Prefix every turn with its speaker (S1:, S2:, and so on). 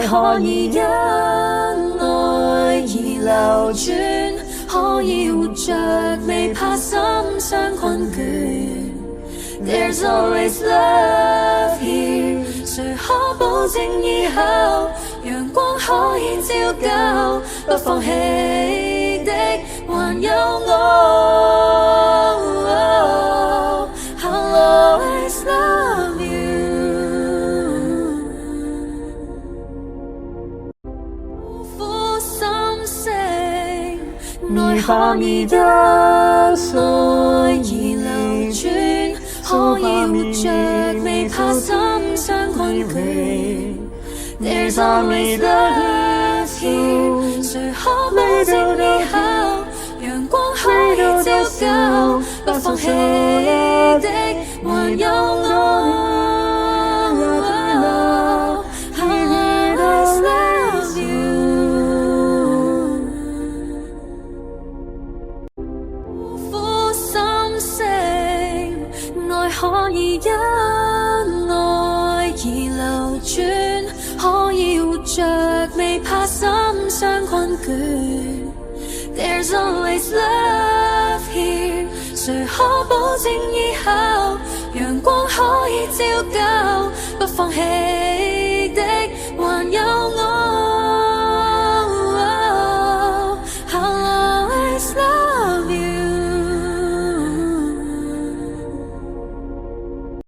S1: 愛可以因愛而流轉，可以活着未怕心傷困倦。There's always love here， 誰可保證以後陽光可以照舊，不放棄的還有我。I'll always love you。 苦心聲，愛可以因愛而流轉，可以活着未怕心傷困倦。There's always love here， 誰可保證以後陽光可以照舊，不放棄的還有我。I'll always love you。 苦心聲，愛可以因愛而流轉，可以活着未怕心傷困倦。There's always love here， 誰可保證以後陽光可以照舊，不放棄的